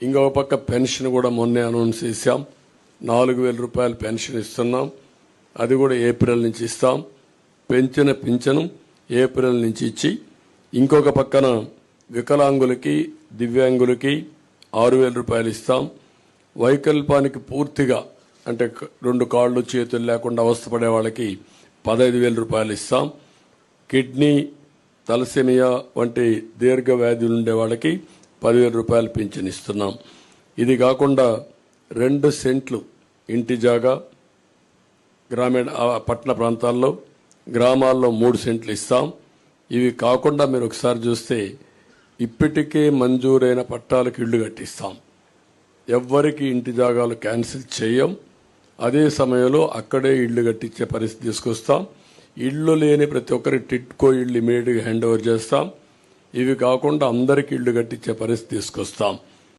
ఇంకొక పక్క పెన్షన్ కూడా మొన్నే అనౌన్స్ చేశాం. 4,000 రూపాయలు పెన్షన్ ఇస్తున్నాం. అది కూడా ఏప్రిల్ నుంచి ఇస్తాం. పెంచిన పింఛను ఏప్రిల్ నుంచి ఇచ్చి, ఇంకొక పక్కన వికలాంగులకి దివ్యాంగులకి 6,000 రూపాయలు ఇస్తాం. వైకల్పానికి పూర్తిగా అంటే 2 కాళ్ళు చేతులు లేకుండా అవస్థపడే వాళ్ళకి 15,000 రూపాయలు ఇస్తాం. కిడ్నీ తలసేమియా వంటి దీర్ఘ వ్యాధులు ఉండే వాళ్ళకి 10,000 రూపాయలు పింఛన్ ఇస్తున్నాం. ఇది కాకుండా 2 సెంట్లు ఇంటి జాగా గ్రామీణ పట్టణ ప్రాంతాల్లో, గ్రామాల్లో 3 సెంట్లు ఇస్తాం. ఇవి కాకుండా మీరు ఒకసారి చూస్తే ఇప్పటికే మంజూరైన పట్టాలకు ఇళ్లు కట్టిస్తాం. ఎవ్వరికి ఇంటి జాగాలు క్యాన్సిల్ చేయం. అదే సమయంలో అక్కడే ఇళ్లు కట్టించే పరిస్థితి తీసుకొస్తాం. ఇళ్లు లేని ప్రతి ఒక్కరి టిట్కో ఇళ్లు ఇమీడియట్గా హ్యాండ్ ఓవర్ చేస్తాం. ఇవి కాకుండా అందరికీ ఇళ్లు కట్టించే పరిస్థితి తీసుకొస్తాం.